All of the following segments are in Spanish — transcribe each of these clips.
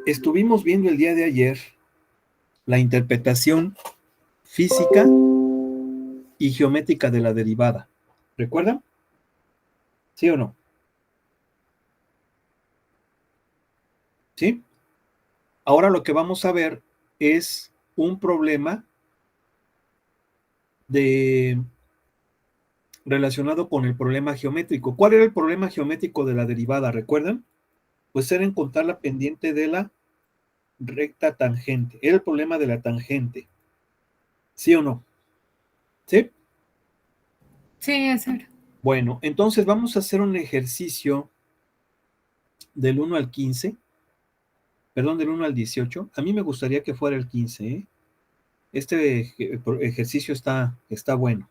estuvimos viendo el día de ayer la interpretación física y geométrica de la derivada. ¿Recuerdan? ¿Sí o no? ¿Sí? Ahora lo que vamos a ver es un problema relacionado con el problema geométrico. ¿Cuál era el problema geométrico de la derivada? ¿Recuerdan? Pues era encontrar la pendiente de la recta tangente. Era el problema de la tangente. ¿Sí o no? ¿Sí? Sí, hacer. Bueno, entonces vamos a hacer un ejercicio del 1 al 15. Perdón, del 1 al 18. A mí me gustaría que fuera el 15, ¿eh? Este ejercicio está bueno.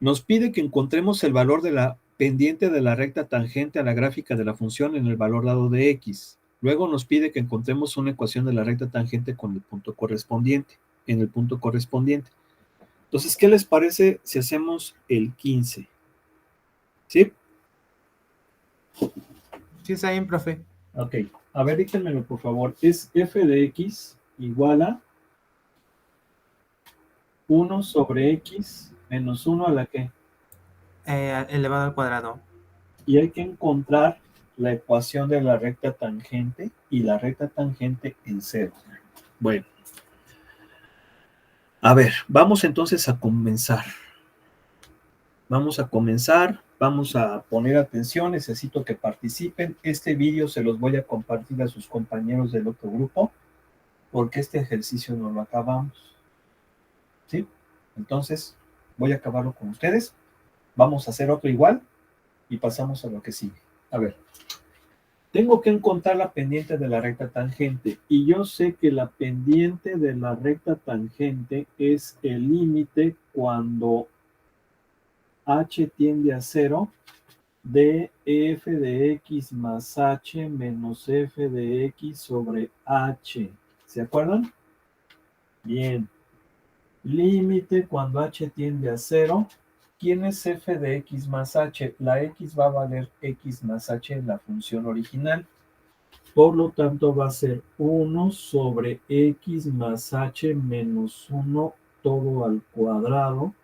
Nos pide que encontremos el valor de la pendiente de la recta tangente a la gráfica de la función en el valor dado de x. Luego nos pide que encontremos una ecuación de la recta tangente con el punto correspondiente, en el punto correspondiente. Entonces, ¿qué les parece si hacemos el 15? ¿Sí? Sí, está bien, profe. Ok. A ver, díganmelo, por favor. Es f de x igual a 1 sobre x menos 1 a la que. Elevado al cuadrado. Y hay que encontrar la ecuación de la recta tangente y la recta tangente en cero. Bueno. A ver, vamos entonces a comenzar. Vamos a poner atención, necesito que participen. Este vídeo se los voy a compartir a sus compañeros del otro grupo, porque este ejercicio no lo acabamos. ¿Sí? Entonces, voy a acabarlo con ustedes. Vamos a hacer otro igual y pasamos a lo que sigue. A ver. Tengo que encontrar la pendiente de la recta tangente y yo sé que la pendiente de la recta tangente es el límite cuando h tiende a 0 de f de x más h menos f de x sobre h. ¿Se acuerdan? Bien. Límite cuando h tiende a 0. ¿Quién es f de x más h? La x va a valer x más h en la función original. Por lo tanto, va a ser 1 sobre x más h menos 1 todo al cuadrado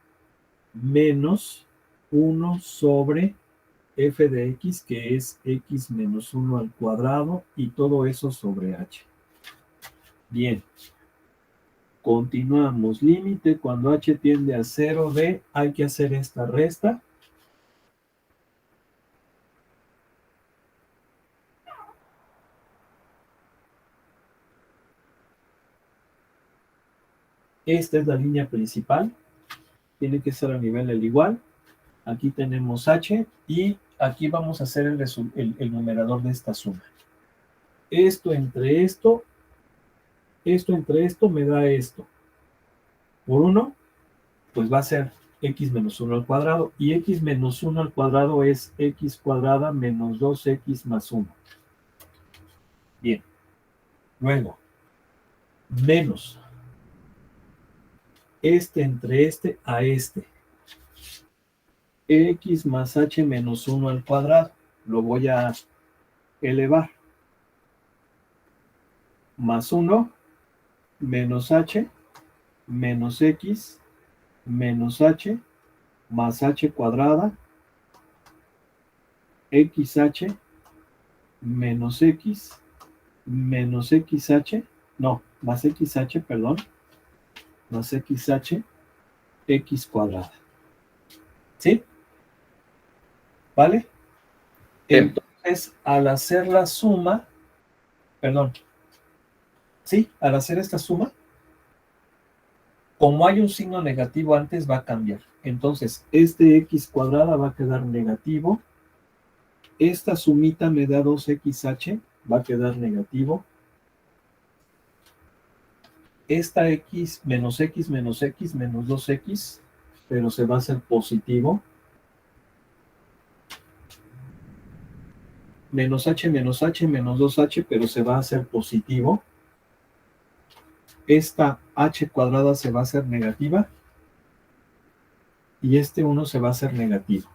menos 1 sobre f de x, que es x menos 1 al cuadrado, y todo eso sobre h. Bien. Continuamos. Límite cuando h tiende a 0 de, hay que hacer esta resta. Esta es la línea principal. Tiene que ser a nivel del igual. Aquí tenemos h y aquí vamos a hacer el numerador de esta suma. Esto entre esto me da esto. Por 1, pues va a ser x menos 1 al cuadrado. Y x menos 1 al cuadrado es x cuadrada menos 2x más 1. Bien. Luego, menos este entre este a este. X más h menos 1 al cuadrado. Lo voy a elevar. Más 1 menos h menos x menos h más h cuadrada xh menos x menos xh, no, más xh, perdón, más xh x cuadrada. ¿Sí? ¿Vale? Entonces, al hacer la suma, perdón, ¿sí? Al hacer esta suma, como hay un signo negativo antes, va a cambiar. Entonces, este x cuadrada va a quedar negativo. Esta sumita me da 2xh, va a quedar negativo. Esta x menos x menos x menos 2x, pero se va a hacer positivo. Menos h menos 2h, pero se va a hacer positivo. Esta h cuadrada se va a hacer negativa. Y este 1 se va a hacer negativo.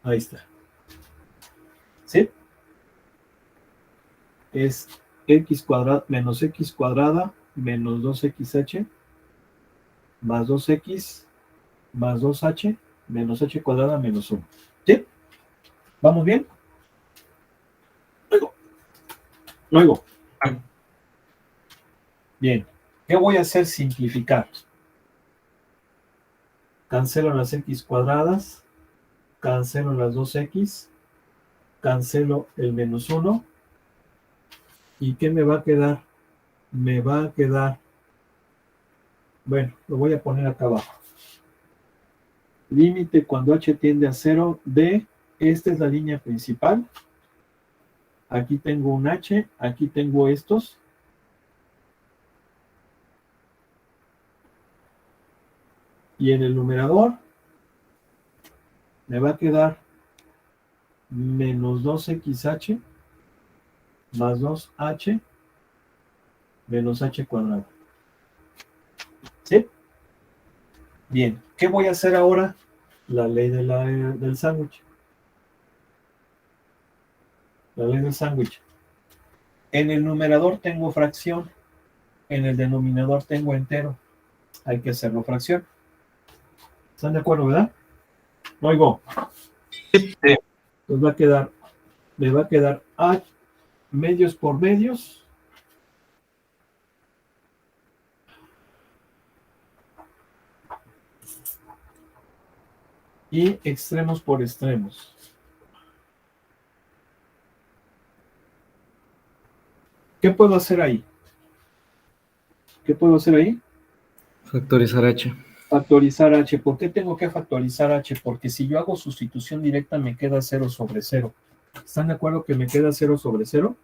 Ahí está. ¿Sí? Es x cuadrada menos x cuadrada menos 2xh más 2x más 2h menos h cuadrada menos 1. ¿Sí? ¿Vamos bien? Oigo. No oigo. Bien. ¿Qué voy a hacer? Simplificar. Cancelo las x cuadradas, cancelo las 2x, cancelo el menos 1. ¿Y qué me va a quedar? Me va a quedar, bueno, lo voy a poner acá abajo. Límite cuando h tiende a 0 de, esta es la línea principal. Aquí tengo un h, aquí tengo estos. Y en el numerador me va a quedar menos 2xh más 2h menos h cuadrado. ¿Sí? Bien, ¿qué voy a hacer ahora? La ley del sándwich. La ley del sándwich. En el numerador tengo fracción, en el denominador tengo entero. Hay que hacerlo fracción. ¿Están de acuerdo, verdad? No oigo. Sí. Pues me va a quedar a medios por medios. Y extremos por extremos. ¿Qué puedo hacer ahí? ¿Qué puedo hacer ahí? Factorizar h. Factorizar h. ¿Por qué tengo que factorizar h? Porque si yo hago sustitución directa me queda 0 sobre 0. ¿Están de acuerdo que me queda 0 sobre 0?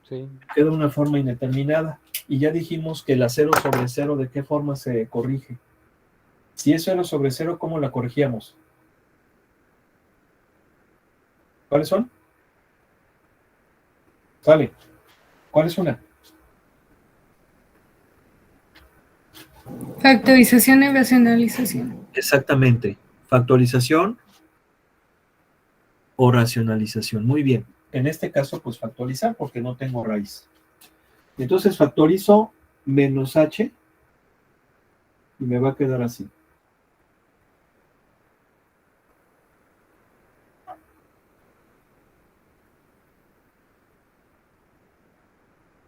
Sí. Queda una forma indeterminada. Y ya dijimos que la 0 sobre 0, ¿de qué forma se corrige? Si es 0 sobre 0, ¿cómo la corregíamos? ¿Cuáles son? Sale. ¿Cuál es una? Factorización y racionalización. Exactamente. Factorización o racionalización. Muy bien. En este caso, pues factorizar porque no tengo raíz. Entonces factorizo menos h y me va a quedar así.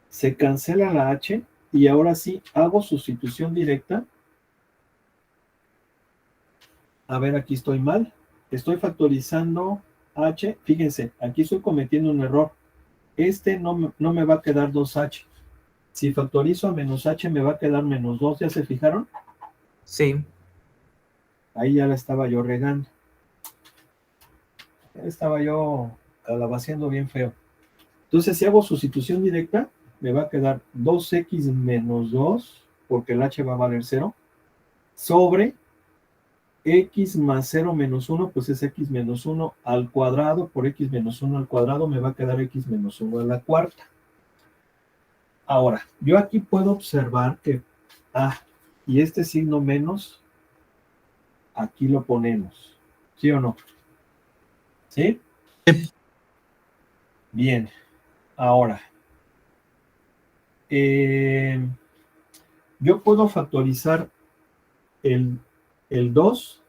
Se cancela la h y ahora sí hago sustitución directa. A ver, aquí estoy mal. Estoy factorizando h. Fíjense, aquí estoy cometiendo un error. Este no me va a quedar 2h. Si factorizo a menos h me va a quedar menos 2. ¿Ya se fijaron? Sí. Ahí ya la estaba yo regando. Ya estaba yo calabaceando bien feo. Entonces, si hago sustitución directa, me va a quedar 2x menos 2, porque el h va a valer 0, sobre x más 0 menos 1, pues es x menos 1 al cuadrado, por x menos 1 al cuadrado me va a quedar x menos 1 a la cuarta. Ahora, yo aquí puedo observar que, y este signo menos, aquí lo ponemos. ¿Sí o no? ¿Sí? Bien. Ahora, yo puedo factorizar el 2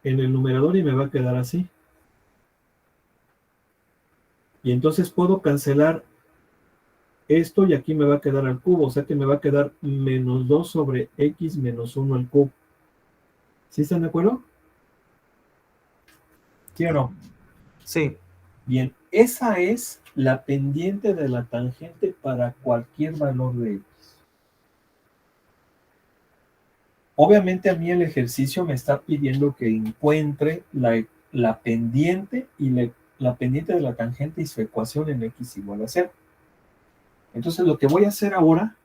en el numerador y me va a quedar así. Y entonces puedo cancelar esto y aquí me va a quedar al cubo, o sea que me va a quedar menos 2 sobre x menos 1 al cubo. ¿Sí están de acuerdo? ¿Sí o no? Sí. Bien, esa es la pendiente de la tangente para cualquier valor de x. Obviamente a mí el ejercicio me está pidiendo que encuentre la pendiente y la pendiente de la tangente y su ecuación en x igual a 0. Entonces lo que voy a hacer ahora,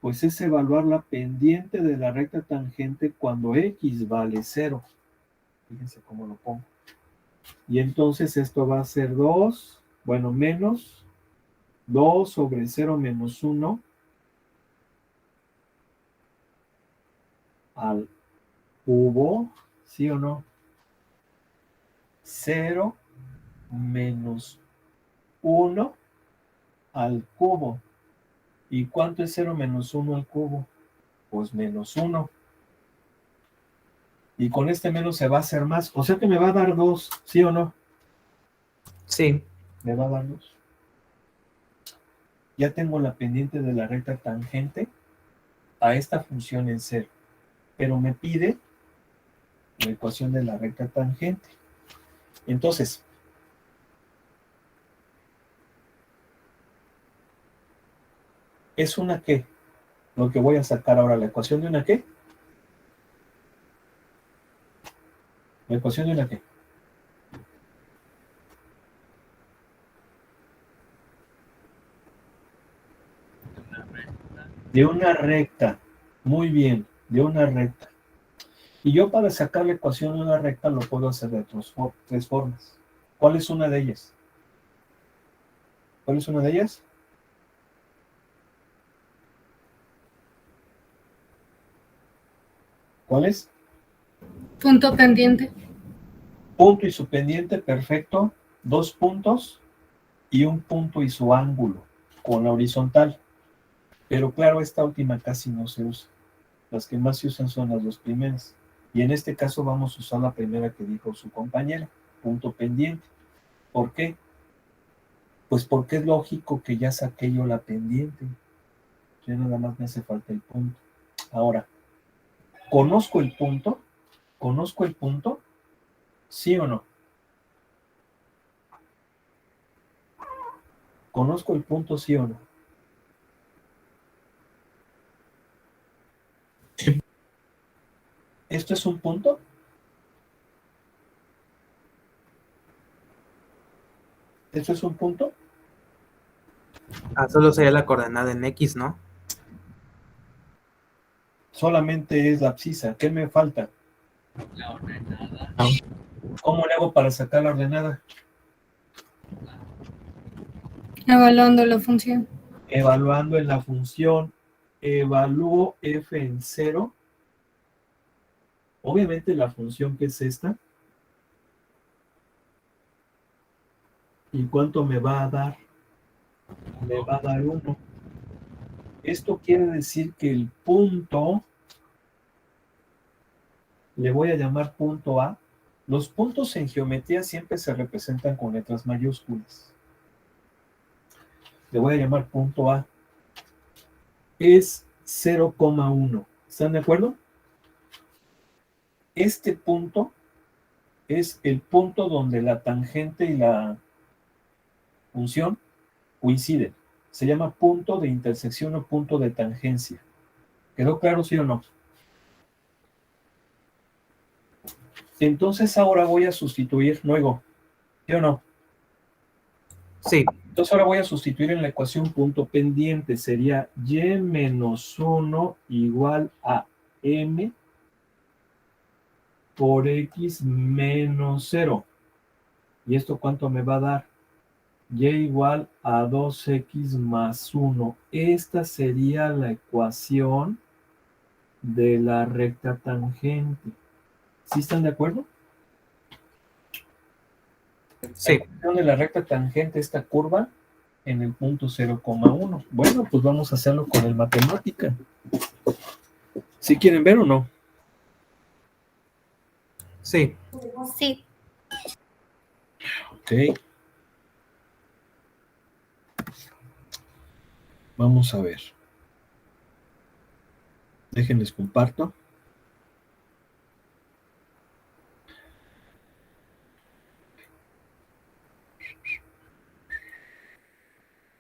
pues es evaluar la pendiente de la recta tangente cuando x vale 0. Fíjense cómo lo pongo. Y entonces esto va a ser 2, bueno, menos 2 sobre 0 menos 1 al cubo, ¿sí o no? 0 menos 1 al cubo. ¿Y cuánto es 0 menos 1 al cubo? Pues menos 1. Y con este menos se va a hacer más. O sea que me va a dar 2, ¿sí o no? Sí. Me va a dar 2. Ya tengo la pendiente de la recta tangente a esta función en 0. Pero me pide la ecuación de la recta tangente. Entonces, ¿es una qué? Lo que voy a sacar ahora, ¿la ecuación de una qué? ¿La ecuación de una qué? De una recta. Muy bien, de una recta. Y yo para sacar la ecuación de una recta lo puedo hacer de tres formas. ¿Cuál es una de ellas? ¿Cuál es una de ellas? ¿Cuál es? Punto pendiente. Punto y su pendiente, perfecto. 2 puntos y un punto y su ángulo con la horizontal. Pero claro, esta última casi no se usa. Las que más se usan son las dos primeras. Y en este caso vamos a usar la primera que dijo su compañera, punto pendiente. ¿Por qué? Pues porque es lógico que ya saqué yo la pendiente. Ya nada más me hace falta el punto. Ahora, ¿conozco el punto? ¿Conozco el punto? ¿Sí o no? ¿Conozco el punto, sí o no? ¿Esto es un punto? ¿Esto es un punto? Solo sería la coordenada en X, ¿no? Solamente es la abscisa. ¿Qué me falta? ¿Cómo le hago para sacar la ordenada? Evaluando la función. Evaluando en la función, evalúo f en 0. Obviamente la función que es esta. ¿Y cuánto me va a dar? Me va a dar 1. Esto quiere decir que el punto, le voy a llamar punto A. Los puntos en geometría siempre se representan con letras mayúsculas. Le voy a llamar punto A. Es 0,1. ¿Están de acuerdo? Este punto es el punto donde la tangente y la función coinciden. Se llama punto de intersección o punto de tangencia. ¿Quedó claro, sí o no? Entonces ahora voy a sustituir, luego, ¿sí o no? Sí. Entonces ahora voy a sustituir en la ecuación punto pendiente. Sería y menos 1 igual a m por x menos 0. ¿Y esto cuánto me va a dar? Y igual a 2x más 1. Esta sería la ecuación de la recta tangente. ¿Sí están de acuerdo? Sí. La ecuación de la recta tangente, esta curva, en el punto 0,1. Bueno, pues vamos a hacerlo con el matemática. ¿Sí quieren ver o no? Sí. Sí. Ok. Vamos a ver. Déjenles comparto.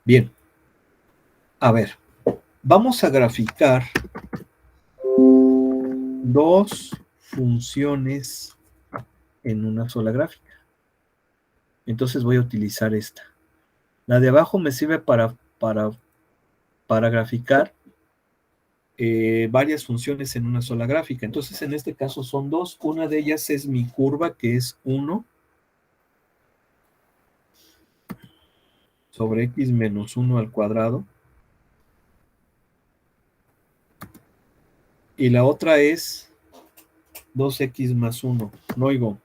Bien. A ver. Vamos a graficar dos funciones en una sola gráfica. Entonces voy a utilizar esta. La de abajo me sirve para graficar varias funciones en una sola gráfica. Entonces en este caso son dos. Una de ellas es mi curva, que es 1 sobre x menos 1 al cuadrado. Y la otra es 2x más 1. No oigo.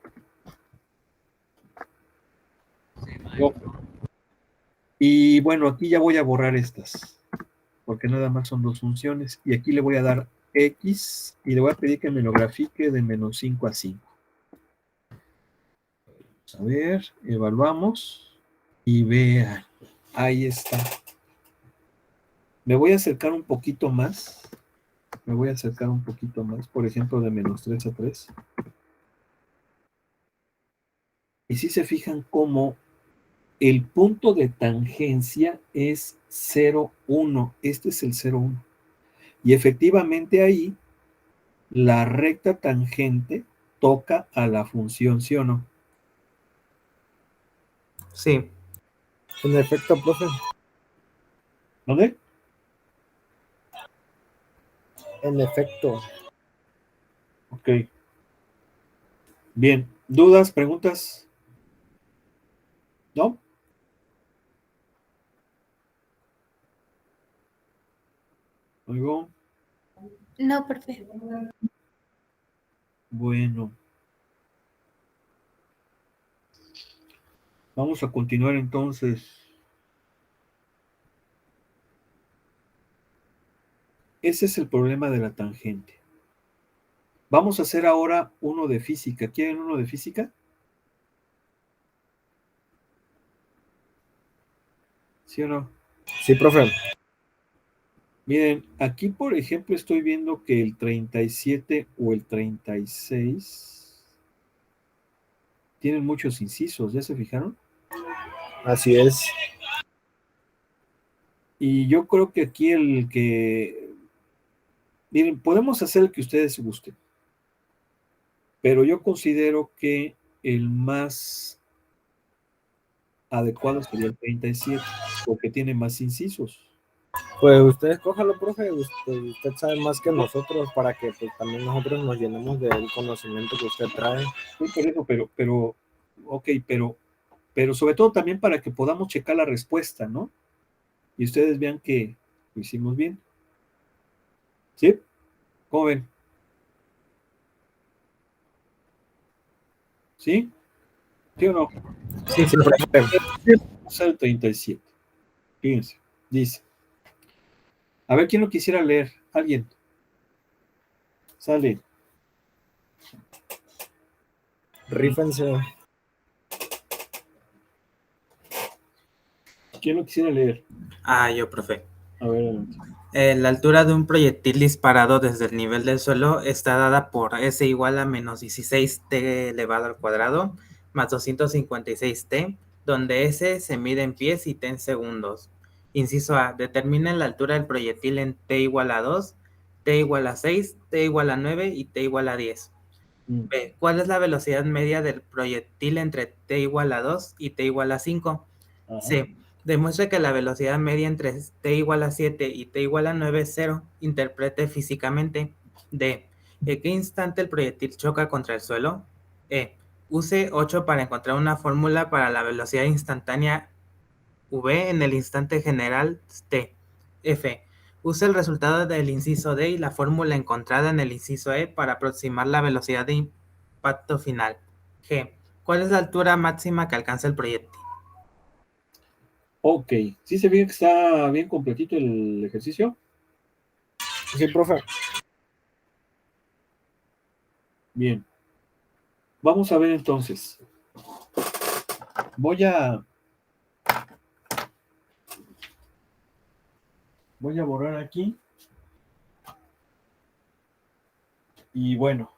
Y bueno, aquí ya voy a borrar estas, porque nada más son dos funciones. Y aquí le voy a dar X y le voy a pedir que me lo grafique de menos 5 a 5. Vamos a ver, evaluamos y vean, ahí está. Me voy a acercar un poquito más. Por ejemplo, de menos 3 a 3. Y si se fijan cómo el punto de tangencia es 0, 1. Este es el 0, 1. Y efectivamente ahí la recta tangente toca a la función, ¿sí o no? Sí. En efecto, profe. ¿Dónde? En efecto. Ok. Bien. ¿Dudas, preguntas? ¿No? ¿Oigo? No, profe. Bueno. Vamos a continuar entonces. Ese es el problema de la tangente. Vamos a hacer ahora uno de física. ¿Quieren uno de física? ¿Sí o no? Sí, profe. Miren, aquí por ejemplo estoy viendo que el 37 o el 36 tienen muchos incisos, ¿ya se fijaron? Así es. Y yo creo que aquí miren, podemos hacer el que ustedes gusten, pero yo considero que el más adecuado sería el 37, porque tiene más incisos. Pues usted escójalo, profe. Usted sabe más que nosotros para que pues, también nosotros nos llenemos del conocimiento que usted trae. Sí, por eso, ok, pero sobre todo también para que podamos checar la respuesta, ¿no? Y ustedes vean que lo hicimos bien. ¿Sí? ¿Cómo ven? ¿Sí? ¿Sí o no? Sí, sí, profe. Vamos al 37. Fíjense, dice. A ver, ¿quién lo quisiera leer? ¿Alguien? Sale. Rífense. ¿Quién lo quisiera leer? Yo, profe. A ver, adelante. La altura de un proyectil disparado desde el nivel del suelo está dada por S igual a menos 16t elevado al cuadrado más 256t, donde S se mide en pies y t en segundos. Inciso A. Determinen la altura del proyectil en t igual a 2, t igual a 6, t igual a 9 y t igual a 10. B. ¿Cuál es la velocidad media del proyectil entre t igual a 2 y t igual a 5? Ajá. C. Demuestre que la velocidad media entre t igual a 7 y t igual a 9 es 0. Interprete físicamente. D. ¿En qué instante el proyectil choca contra el suelo? E. Use 8 para encontrar una fórmula para la velocidad instantánea v en el instante general t. F. Use el resultado del inciso D y la fórmula encontrada en el inciso E para aproximar la velocidad de impacto final. G. ¿Cuál es la altura máxima que alcanza el proyectil? Ok. ¿Sí se ve que está bien completito el ejercicio? Sí, profe. Bien. Vamos a ver entonces. Voy a borrar aquí. Y bueno,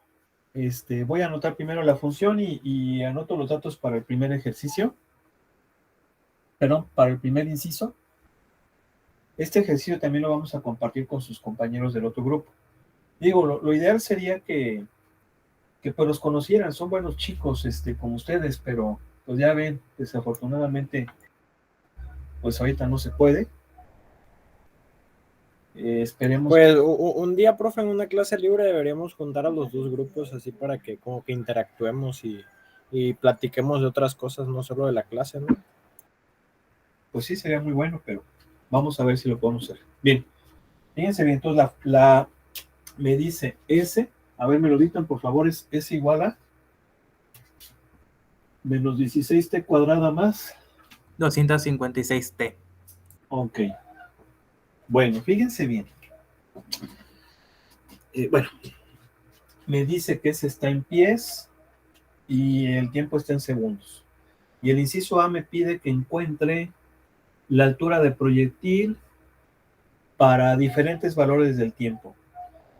voy a anotar primero la función y anoto los datos para el primer ejercicio. Perdón, para el primer inciso. Este ejercicio también lo vamos a compartir con sus compañeros del otro grupo. Digo, lo ideal sería que pues los conocieran, son buenos chicos, como ustedes, pero pues ya ven, desafortunadamente, pues ahorita no se puede. Esperemos. Pues un día, profe, en una clase libre deberíamos juntar a los dos grupos así para que como que interactuemos y platiquemos de otras cosas, no solo de la clase, ¿no? Pues sí, sería muy bueno, pero vamos a ver si lo podemos hacer. Bien, fíjense bien, entonces me dice S, a ver, me lo dictan por favor, es S igual a menos 16t cuadrada más 256T. Ok. Bueno, fíjense bien. Bueno, me dice que ese está en pies y el tiempo está en segundos. Y el inciso A me pide que encuentre la altura de proyectil para diferentes valores del tiempo.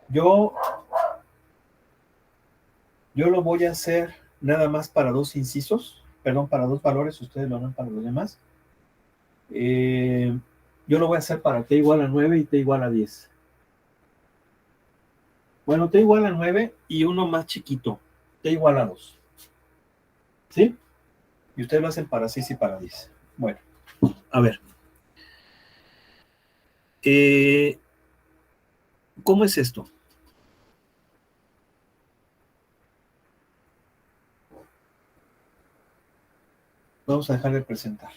Yo lo voy a hacer nada más para dos incisos, perdón, para dos valores, ustedes lo harán para los demás. Yo lo voy a hacer para t igual a 9 y t igual a 10. Bueno, t igual a 9 y uno más chiquito, t igual a 2. ¿Sí? Y ustedes lo hacen para 6 y para 10. Bueno, a ver. ¿Cómo es esto? Vamos a dejar de presentar.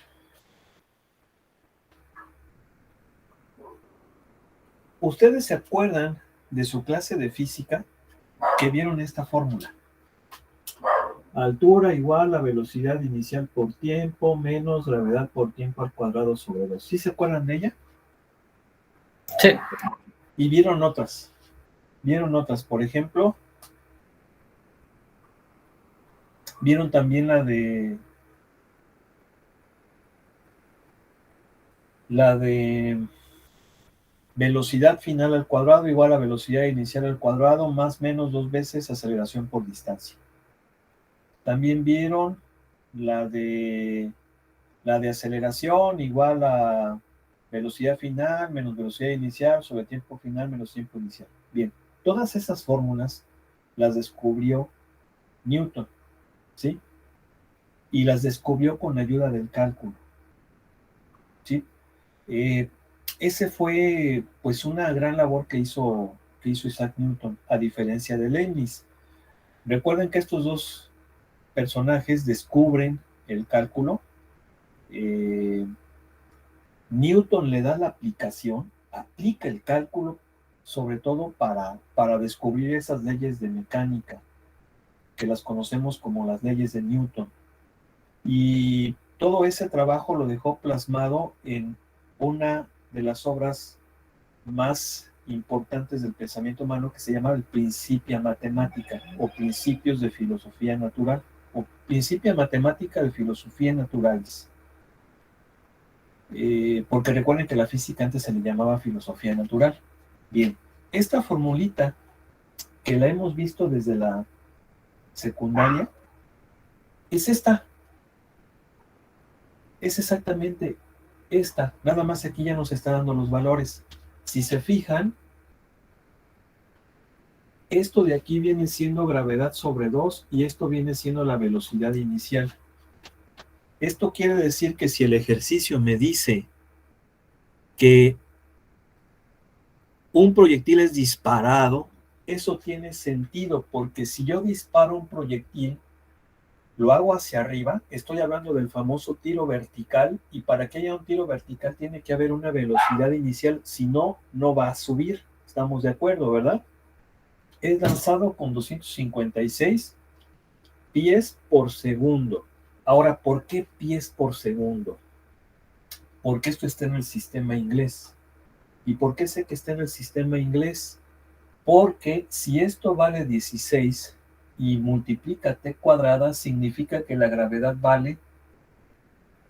¿Ustedes se acuerdan de su clase de física que vieron esta fórmula? Altura igual a velocidad inicial por tiempo menos gravedad por tiempo al cuadrado sobre 2. ¿Sí se acuerdan de ella? Sí. Y vieron otras. Vieron otras, por ejemplo, vieron también la de velocidad final al cuadrado igual a velocidad inicial al cuadrado más menos 2 veces aceleración por distancia. También vieron la de aceleración igual a velocidad final menos velocidad inicial sobre tiempo final menos tiempo inicial. Bien, todas esas fórmulas las descubrió Newton, ¿sí? Y las descubrió con ayuda del cálculo, ¿sí? Ese fue pues una gran labor que hizo Isaac Newton, a diferencia de Leibniz. Recuerden que estos dos personajes descubren el cálculo. Newton le da la aplicación, aplica el cálculo, sobre todo para descubrir esas leyes de mecánica, que las conocemos como las leyes de Newton. Y todo ese trabajo lo dejó plasmado en una de las obras más importantes del pensamiento humano, que se llama el Principia Mathematica, o Principios de Filosofía Natural, o Principia Matemática de Filosofía Naturales. Porque recuerden que la física antes se le llamaba filosofía natural. Bien, esta formulita que la hemos visto desde la secundaria es esta. Es exactamente esta. Nada más aquí ya nos está dando los valores. Si se fijan, esto de aquí viene siendo gravedad sobre 2 y esto viene siendo la velocidad inicial. Esto quiere decir que si el ejercicio me dice que un proyectil es disparado, eso tiene sentido, porque si yo disparo un proyectil, lo hago hacia arriba, estoy hablando del famoso tiro vertical, y para que haya un tiro vertical tiene que haber una velocidad inicial, si no, no va a subir. Estamos de acuerdo, ¿verdad? Es lanzado con 256 pies por segundo. Ahora, ¿por qué pies por segundo? Porque esto está en el sistema inglés. ¿Y por qué sé que está en el sistema inglés? Porque si esto vale 16 y multiplica t cuadrada, significa que la gravedad vale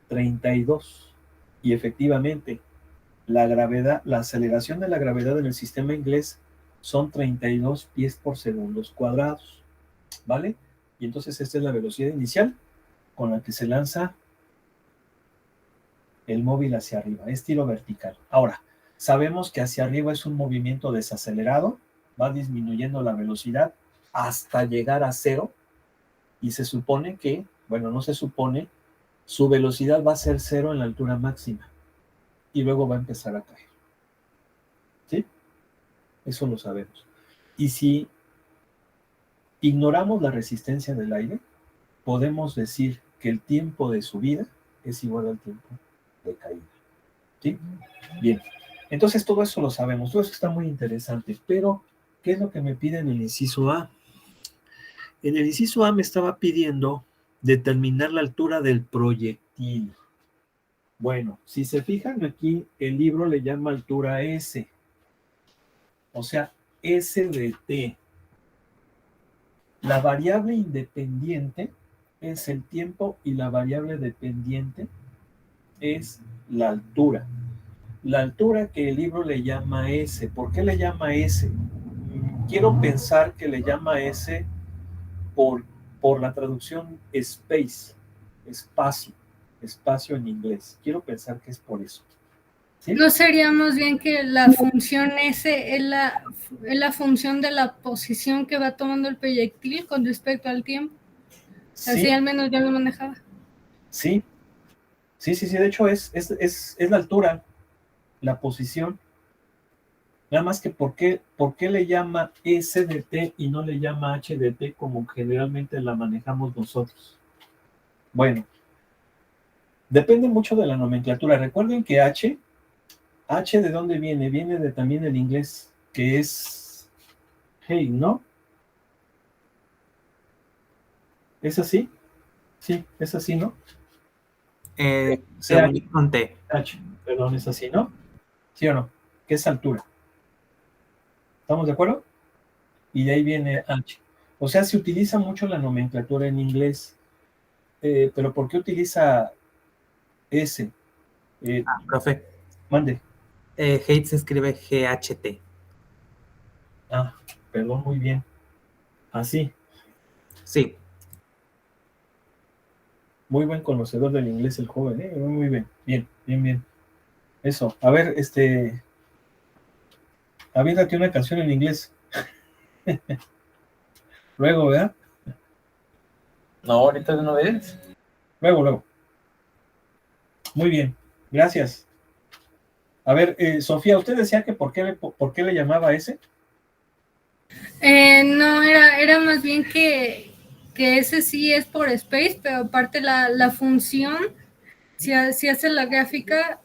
32. Y efectivamente, la aceleración de la gravedad en el sistema inglés son 32 pies por segundos cuadrados, ¿vale? Y entonces esta es la velocidad inicial con la que se lanza el móvil hacia arriba, es tiro vertical. Ahora, sabemos que hacia arriba es un movimiento desacelerado, va disminuyendo la velocidad hasta llegar a 0, y se supone que, bueno, no se supone, su velocidad va a ser 0 en la altura máxima, y luego va a empezar a caer. ¿Sí? Eso lo sabemos. Y si ignoramos la resistencia del aire, podemos decir que el tiempo de subida es igual al tiempo de caída. ¿Sí? Bien. Entonces todo eso lo sabemos, todo eso está muy interesante, pero ¿qué es lo que me pide en el inciso A? En el inciso A me estaba pidiendo determinar la altura del proyectil. Bueno, si se fijan aquí, el libro le llama altura S, o sea, S de t. La variable independiente es el tiempo y la variable dependiente es la altura. La altura que el libro le llama S. ¿Por qué le llama S? Quiero pensar que le llama S por la traducción space, espacio en inglés. Quiero pensar que es por eso. ¿Sí? ¿No sería más bien que la función S es la función de la posición que va tomando el proyectil con respecto al tiempo? Así Sí, al menos yo lo manejaba. sí, de hecho es la altura, la posición. Nada más que ¿por qué le llama S de t y no le llama H de t como generalmente la manejamos nosotros? Bueno, depende mucho de la nomenclatura. Recuerden que H ¿de dónde viene? Viene de también el inglés, que es hey, ¿no? ¿Es así? Sí, es así, ¿no? Según yo conté. H, perdón, es así, ¿no? ¿Sí o no? ¿Qué es altura? ¿Estamos de acuerdo? Y de ahí viene H. O sea, se utiliza mucho la nomenclatura en inglés, pero ¿por qué utiliza S? Profe, Mande. hate se escribe GHT. Ah, perdón, muy bien. Así. Sí, Muy buen conocedor del inglés el joven, ¿eh? Muy bien. Bien, bien, bien. Eso. A ver, aviéntate una canción en inglés. Luego, ¿verdad? No, ahorita de una vez. Luego. Muy bien. Gracias. A ver, Sofía, usted decía que por qué le llamaba ese. No, era más bien que ese sí es por space, pero aparte la función, si hace la gráfica,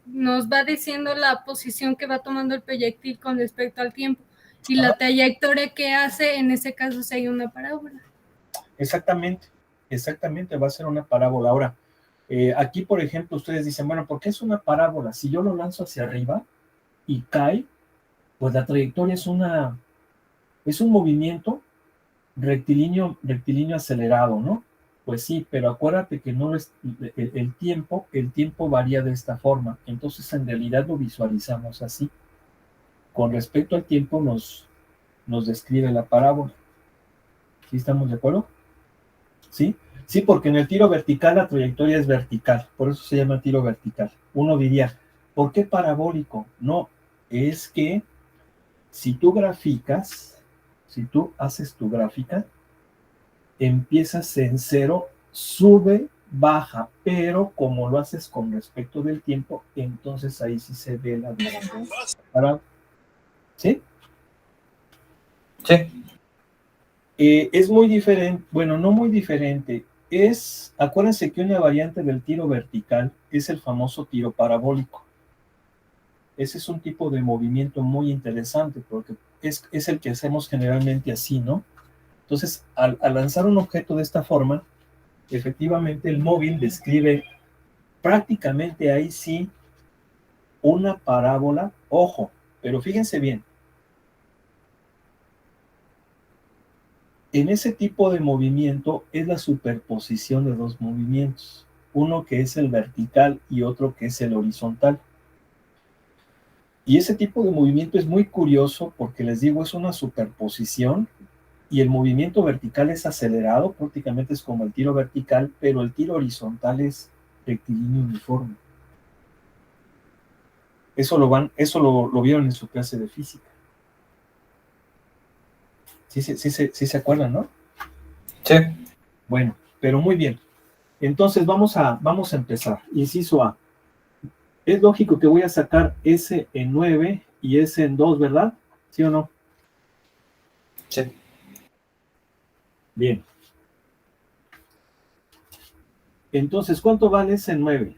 nos va diciendo la posición que va tomando el proyectil con respecto al tiempo. Y la trayectoria que hace, en ese caso, sería una parábola. Exactamente, va a ser una parábola. Ahora, aquí, por ejemplo, ustedes dicen, bueno, ¿por qué es una parábola? Si yo lo lanzo hacia arriba y cae, pues la trayectoria es un movimiento rectilíneo acelerado, ¿no? Pues sí, pero acuérdate que no es el tiempo varía de esta forma. Entonces, en realidad lo visualizamos así. Con respecto al tiempo nos describe la parábola. ¿Sí estamos de acuerdo? ¿Sí? Sí, porque en el tiro vertical la trayectoria es vertical, por eso se llama tiro vertical. Uno diría, ¿por qué parabólico? No, es que si tú haces tu gráfica, empiezas en cero, sube, baja, pero como lo haces con respecto del tiempo, entonces ahí sí se ve la diferencia. ¿Sí? Sí. Es muy diferente, bueno, no muy diferente. Acuérdense que una variante del tiro vertical es el famoso tiro parabólico. Ese es un tipo de movimiento muy interesante porque es el que hacemos generalmente así, ¿no? Entonces, al lanzar un objeto de esta forma, efectivamente el móvil describe prácticamente ahí sí una parábola. Ojo, pero fíjense bien, en ese tipo de movimiento es la superposición de dos movimientos, uno que es el vertical y otro que es el horizontal. Y ese tipo de movimiento es muy curioso porque les digo, es una superposición y el movimiento vertical es acelerado, prácticamente es como el tiro vertical, pero el tiro horizontal es rectilíneo uniforme. Eso lo vieron en su clase de física. Sí se acuerdan, ¿no? Sí. Bueno, pero muy bien. Entonces vamos a empezar. Inciso A. Es lógico que voy a sacar S en 9 y S en 2, ¿verdad? ¿Sí o no? Sí. Bien. Entonces, ¿cuánto vale S en 9?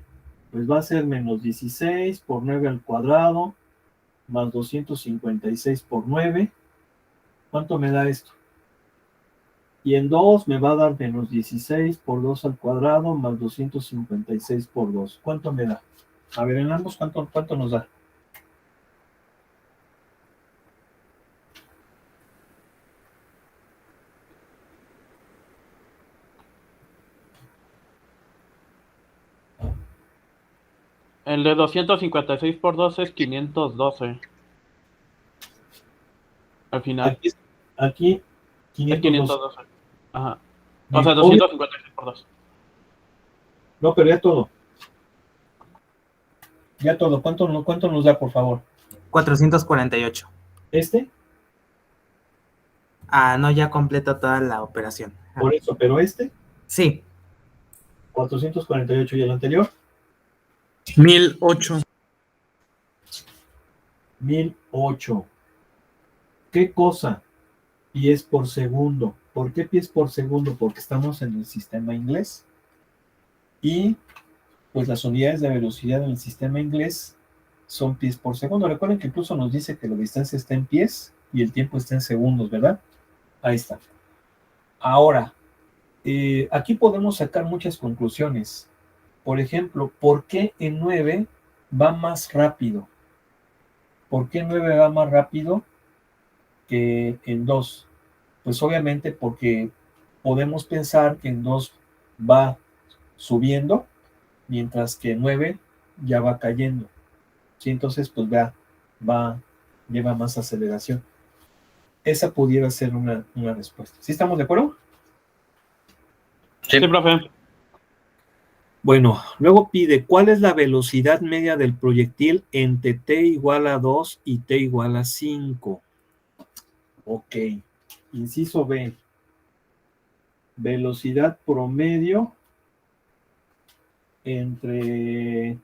Pues va a ser menos 16 por 9 al cuadrado, más 256 por 9. ¿Cuánto me da esto? Y en 2 me va a dar menos 16 por 2 al cuadrado más 256 por 2. ¿Cuánto me da? A ver, en ambos, ¿cuánto nos da? El de 256 por 2 es 512. Al final. Aquí Es 512. 512. Ajá. O Bien, sea, 256 por 2. No, pero ya todo. Ya todo. ¿Cuánto nos da, por favor? 448. ¿Este? Ah, no, ya completo toda la operación. Por eso, pero este, Sí. 448 y el anterior, 1008. 1008. ¿Qué cosa? Pies por segundo. ¿Por qué pies por segundo? Porque estamos en el sistema inglés. Y pues las unidades de velocidad en el sistema inglés son pies por segundo. Recuerden que incluso nos dice que la distancia está en pies y el tiempo está en segundos, ¿verdad? Ahí está. Ahora, aquí podemos sacar muchas conclusiones. Por ejemplo, ¿por qué en 9 va más rápido? ¿Por qué en 9 va más rápido que en 2? Pues obviamente porque podemos pensar que en 2 va subiendo, mientras que en 9 ya va cayendo. ¿Sí? Entonces, pues lleva más aceleración. Esa pudiera ser una respuesta. ¿Sí estamos de acuerdo? Sí, profe. Bueno, luego pide, ¿cuál es la velocidad media del proyectil entre t igual a 2 y t igual a 5? Ok. Inciso B. Velocidad promedio entre...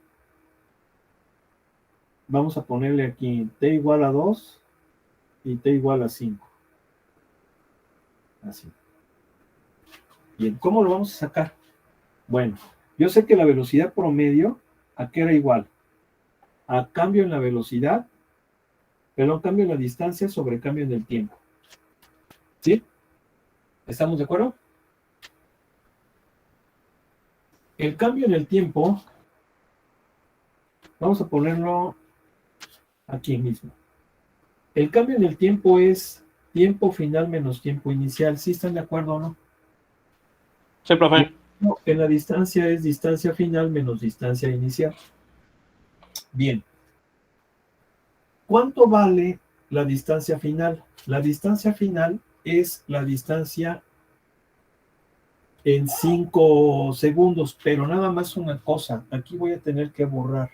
Vamos a ponerle aquí t igual a 2 y t igual a 5. Así. Bien, ¿cómo lo vamos a sacar? Bueno, yo sé que la velocidad promedio, ¿a qué era igual? A cambio en la velocidad, pero cambio en la distancia sobre cambio en el tiempo. ¿Sí? ¿Estamos de acuerdo? El cambio en el tiempo, vamos a ponerlo aquí mismo. El cambio en el tiempo es tiempo final menos tiempo inicial. ¿Sí están de acuerdo o no? Sí, profe. No, en la distancia es distancia final menos distancia inicial. Bien. ¿Cuánto vale la distancia final? La distancia final es la distancia en 5 segundos, pero nada más una cosa. Aquí voy a tener que borrar,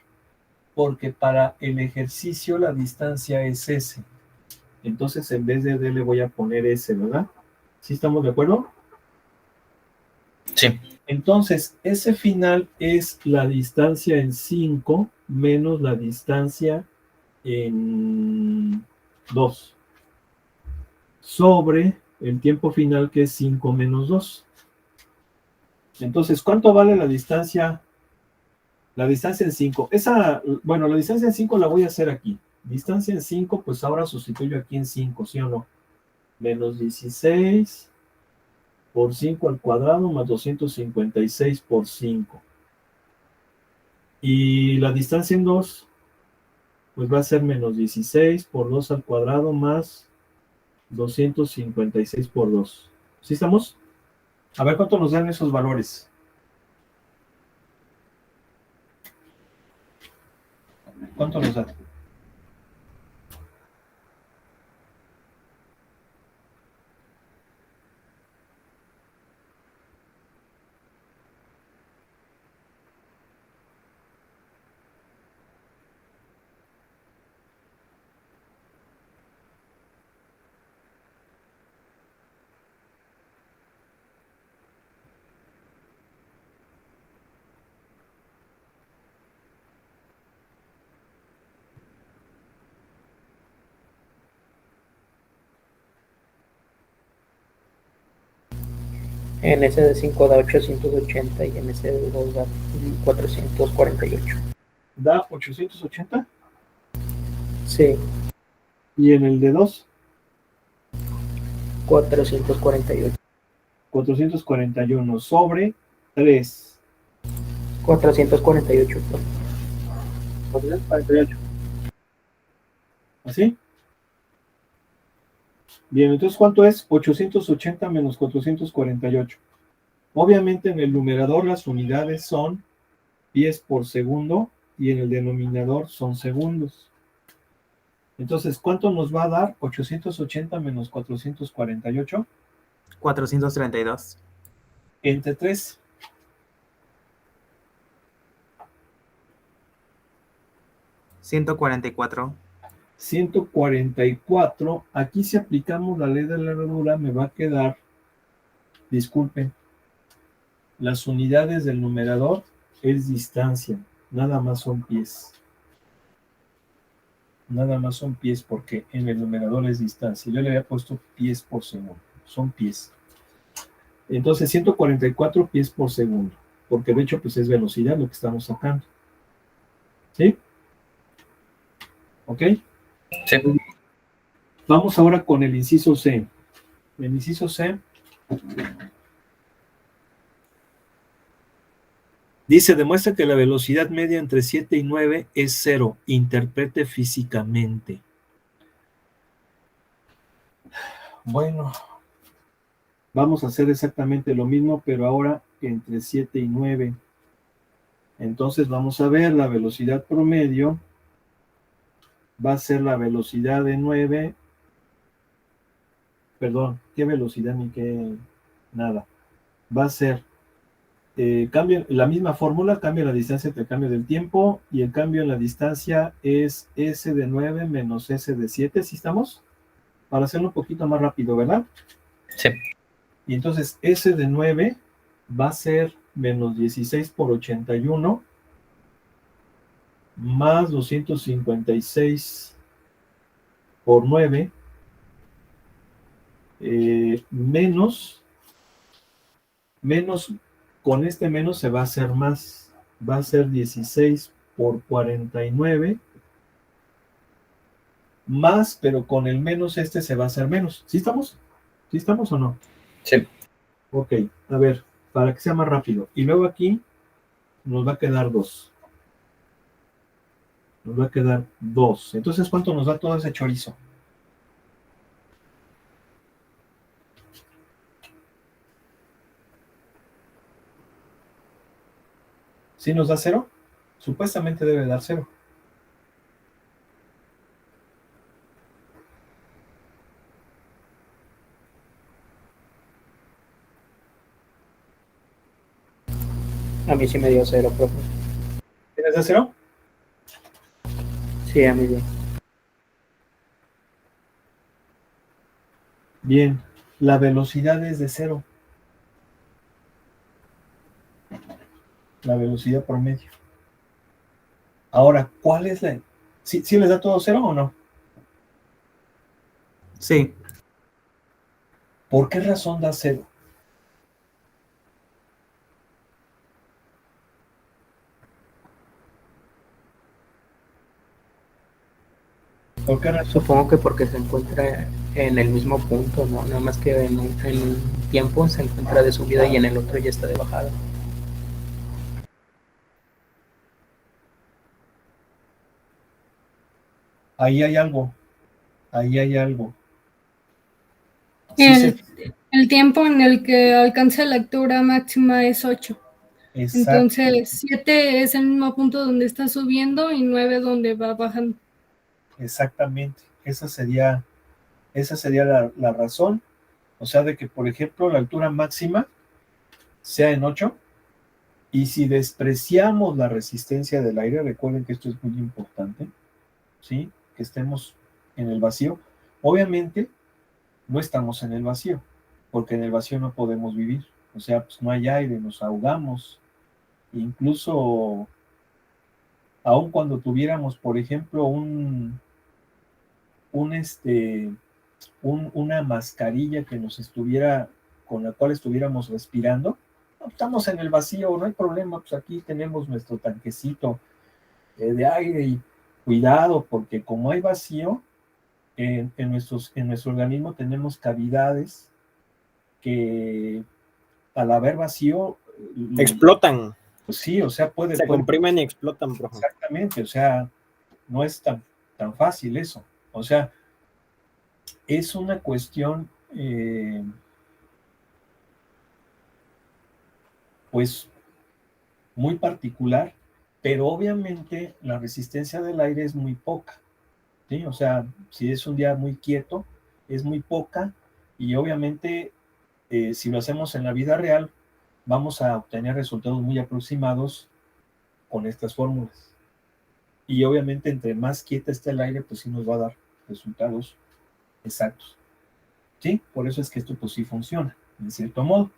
porque para el ejercicio la distancia es S. Entonces, en vez de D le voy a poner S, ¿verdad? ¿Sí estamos de acuerdo? Sí. Entonces, S final es la distancia en 5 menos la distancia en 2 sobre el tiempo final, que es 5 menos 2. Entonces, ¿cuánto vale la distancia? La distancia en 5. Bueno, la distancia en 5 la voy a hacer aquí. Distancia en 5, pues ahora sustituyo aquí en 5, ¿sí o no? Menos 16 por 5 al cuadrado más 256 por 5. Y la distancia en 2, pues va a ser menos 16 por 2 al cuadrado más 256 por 2. ¿Sí estamos? A ver cuánto nos dan esos valores. ¿Cuánto nos da? En ese de 5 da 880 y en ese de 2 da 448. ¿Da 880? Sí, ¿Y en el de 2? 448. 441 sobre 3. 448. 448. ¿Así? Bien, entonces, ¿cuánto es? 880 menos 448. Obviamente, en el numerador las unidades son pies por segundo y en el denominador son segundos. Entonces, ¿cuánto nos va a dar 880 menos 448? 432. Entre 3. $144. 144. Aquí si aplicamos la ley de la herradura me va a quedar, disculpen, las unidades del numerador es distancia, nada más son pies. Nada más son pies porque en el numerador es distancia. Yo le había puesto pies por segundo, son pies. Entonces 144 pies por segundo, porque de hecho pues es velocidad lo que estamos sacando. ¿Sí? ¿Ok? Sí. Vamos ahora con el inciso C. El inciso C dice, demuestra que la velocidad media entre 7 y 9 es 0. Interprete físicamente. Bueno, vamos a hacer exactamente lo mismo, pero ahora entre 7 y 9. Entonces vamos a ver la velocidad promedio. Va a ser la velocidad de 9. Perdón, ¿qué velocidad ni qué? Nada. Va a ser, cambia la misma fórmula, cambia la distancia entre el cambio del tiempo, y el cambio en la distancia es S de 9 menos S de 7, ¿sí estamos? Para hacerlo un poquito más rápido, ¿verdad? Sí. Y entonces S de 9 va a ser menos 16 por 81 más 256 por 9 menos, con este menos se va a hacer más, va a ser 16 por 49 más, pero con el menos este se va a hacer menos. ¿Sí estamos? ¿Sí estamos o no? Sí. Ok, a ver, para que sea más rápido. Y luego aquí nos va a quedar 2. Nos va a quedar 2. Entonces, ¿cuánto nos da todo ese chorizo? ¿Sí nos da 0? Supuestamente debe dar 0. A mí sí me dio 0, profe. ¿Tienes de 0? Sí, a mí bien. Bien, la velocidad es de 0. La velocidad promedio. Ahora, ¿cuál es la...? ¿Sí les da todo 0 o no? Sí. ¿Por qué razón da 0? ¿Por qué razón? Supongo que porque se encuentra en el mismo punto, ¿no? Nada más que en un tiempo se encuentra de subida y en el otro ya está de bajada. Ahí hay algo. Ahí hay algo. Sí, El tiempo en el que alcanza la altura máxima es 8. exacto. Entonces, 7 es el mismo punto donde está subiendo y 9 donde va bajando. Exactamente. Esa sería la razón. O sea, de que, por ejemplo, la altura máxima sea en 8. Y si despreciamos la resistencia del aire, recuerden que esto es muy importante, ¿sí? Que estemos en el vacío. Obviamente, no estamos en el vacío, porque en el vacío no podemos vivir. O sea, pues no hay aire, nos ahogamos. Incluso, aun cuando tuviéramos, por ejemplo, una mascarilla que nos estuviera, con la cual estuviéramos respirando, no, estamos en el vacío, no hay problema, pues aquí tenemos nuestro tanquecito de aire y cuidado, porque como hay vacío, en nuestro organismo tenemos cavidades que al haber vacío, Explotan, pues sí, o sea, puede comprimen y explotan, profe. exactamente, o sea, no es tan fácil eso. O sea, es una cuestión, pues, muy particular, pero obviamente la resistencia del aire es muy poca, ¿sí? O sea, si es un día muy quieto, es muy poca, y obviamente, si lo hacemos en la vida real, vamos a obtener resultados muy aproximados con estas fórmulas. Y obviamente, entre más quieta esté el aire, pues sí nos va a dar resultados exactos. ¿Sí? Por eso es que esto pues sí funciona, de cierto modo.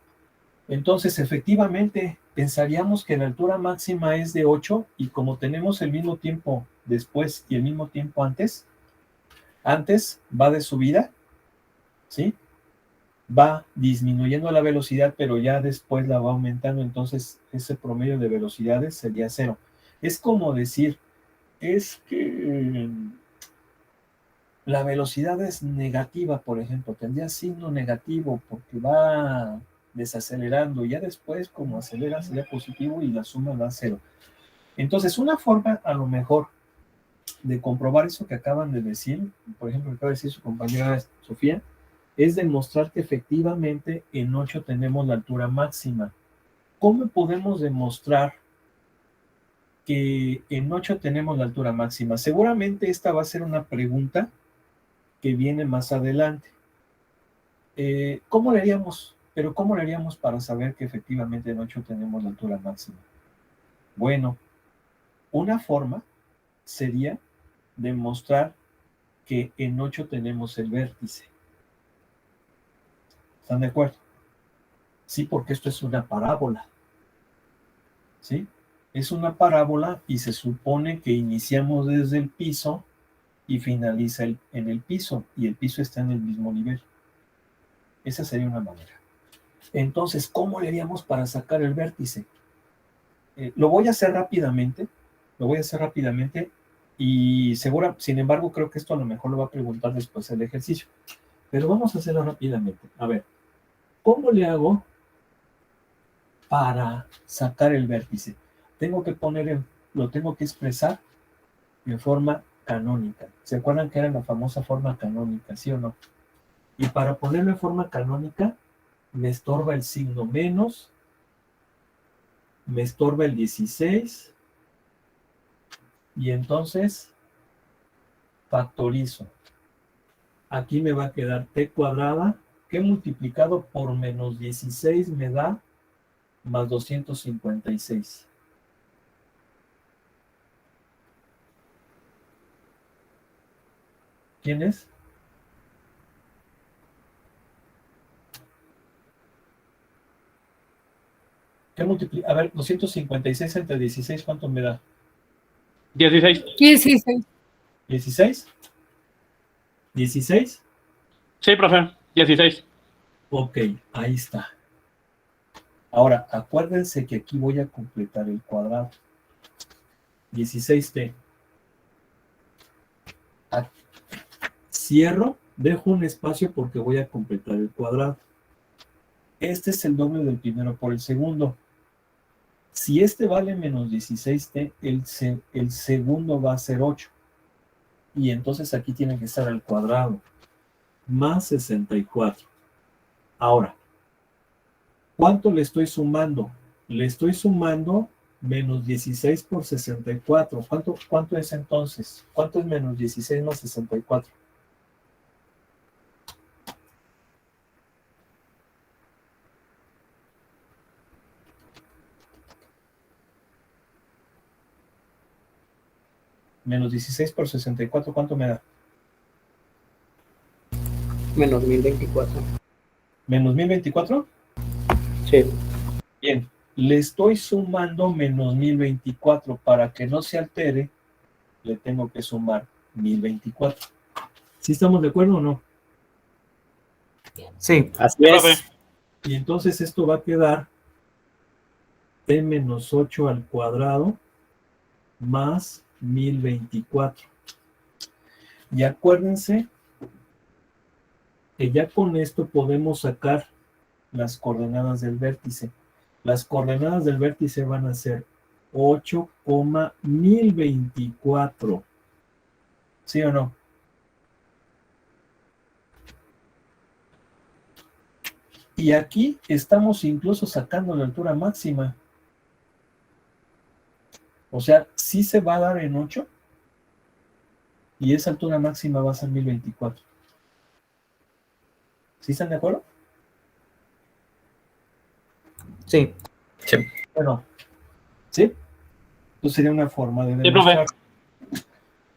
Entonces, efectivamente, pensaríamos que la altura máxima es de 8 y como tenemos el mismo tiempo después y el mismo tiempo antes va de subida, ¿sí? Va disminuyendo la velocidad, pero ya después la va aumentando, entonces ese promedio de velocidades sería 0. Es como decir, es que la velocidad es negativa, por ejemplo, tendría signo negativo porque va desacelerando, y ya después como acelera sería positivo y la suma da 0. Entonces, una forma a lo mejor de comprobar eso que acaban de decir, por ejemplo, que acaba de decir su compañera Sofía, es demostrar que efectivamente en 8 tenemos la altura máxima. ¿Cómo podemos demostrar que en 8 tenemos la altura máxima? Seguramente esta va a ser una pregunta que viene más adelante. ¿Cómo le haríamos? Pero ¿cómo le haríamos para saber que efectivamente en 8 tenemos la altura máxima? Bueno, una forma sería demostrar que en 8 tenemos el vértice. ¿Están de acuerdo? Sí, porque esto es una parábola. ¿Sí? Es una parábola y se supone que iniciamos desde el piso y finaliza en el piso, y el piso está en el mismo nivel. Esa sería una manera. Entonces, ¿cómo le haríamos para sacar el vértice? Lo voy a hacer rápidamente, y sin embargo, creo que esto a lo mejor lo va a preguntar después del ejercicio, pero vamos a hacerlo rápidamente. A ver, ¿cómo le hago para sacar el vértice? Lo tengo que expresar en forma canónica. ¿Se acuerdan que era la famosa forma canónica, sí o no? Y para ponerlo en forma canónica, me estorba el signo menos, me estorba el 16, y entonces factorizo. Aquí me va a quedar t cuadrada, que multiplicado por menos 16 me da más 256. ¿Quién es? ¿Qué multiplica? A ver, 256 entre 16, ¿cuánto me da? 16. 16. ¿16? ¿16? Sí, profe, 16. Ok, ahí está. Ahora, acuérdense que aquí voy a completar el cuadrado. 16t. Cierro, dejo un espacio porque voy a completar el cuadrado. Este es el doble del primero por el segundo. Si este vale menos 16t, el segundo va a ser 8. Y entonces aquí tiene que estar al cuadrado. Más 64. Ahora, ¿cuánto le estoy sumando? Le estoy sumando menos 16 por 64. ¿Cuánto es entonces? ¿Cuánto es menos 16 más 64? Menos 16 por 64, ¿cuánto me da? Menos 1024. ¿Menos 1024? Sí. Bien, le estoy sumando menos 1024. Para que no se altere, le tengo que sumar 1024. ¿Sí estamos de acuerdo o no? Sí. Así Profe. es. Y entonces esto va a quedar t menos 8 al cuadrado más 1024. Y acuérdense que ya con esto podemos sacar las coordenadas del vértice. Las coordenadas del vértice van a ser 8,1024. ¿Sí o no? Y aquí estamos incluso sacando la altura máxima. O sea, sí se va a dar en 8 y esa altura máxima va a ser 1024. ¿Sí están de acuerdo? Sí. Sí. Bueno, ¿sí? Entonces sería una forma de Sí, demostrar. profe.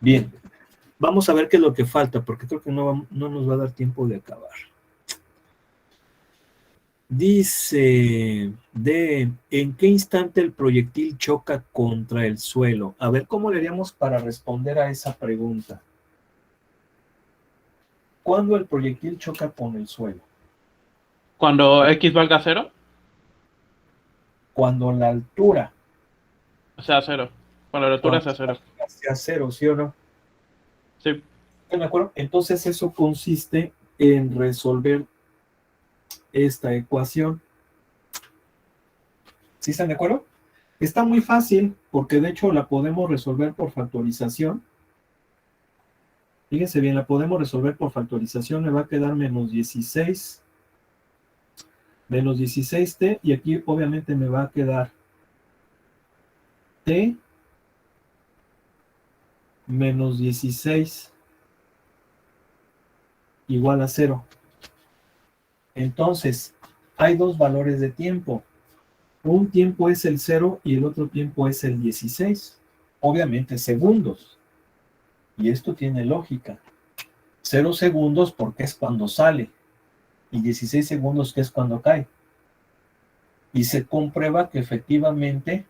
Bien, vamos a ver qué es lo que falta, porque creo que no nos va a dar tiempo de acabar. Dice, ¿en qué instante el proyectil choca contra el suelo? A ver, ¿cómo le haríamos para responder a esa pregunta? ¿Cuándo el proyectil choca con el suelo? Cuando X valga 0, Cuando la altura sea 0. Cuando la altura sea 0. sea 0, ¿sí o no? Sí. ¿Están de acuerdo? Entonces eso consiste en resolver esta ecuación. ¿Sí están de acuerdo? Está muy fácil, porque de hecho la podemos resolver por factorización. Fíjense bien, la podemos resolver por factorización, me va a quedar menos 16 t, y aquí obviamente me va a quedar t menos 16 igual a 0. Entonces, hay dos valores de tiempo. Un tiempo es el 0 y el otro tiempo es el 16. Obviamente segundos. Y esto tiene lógica. 0 segundos porque es cuando sale. Y 16 segundos que es cuando cae. Y se comprueba que efectivamente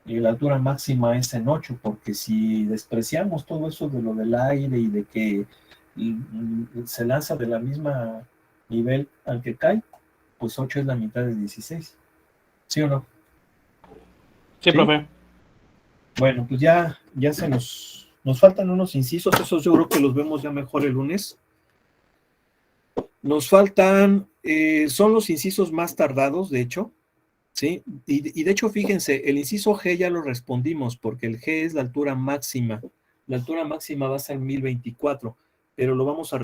la altura máxima es en 8, porque si despreciamos todo eso de lo del aire y de que se lanza de la misma nivel al que cae, pues 8 es la mitad de 16. ¿Sí o no? Sí, ¿Sí? profe. Bueno, pues ya se nos faltan unos incisos, esos yo creo que los vemos ya mejor el lunes. Nos faltan, son los incisos más tardados, de hecho, ¿sí? Y de hecho, fíjense, el inciso G ya lo respondimos, porque el G es la altura máxima. La altura máxima va a ser 1024, pero lo vamos a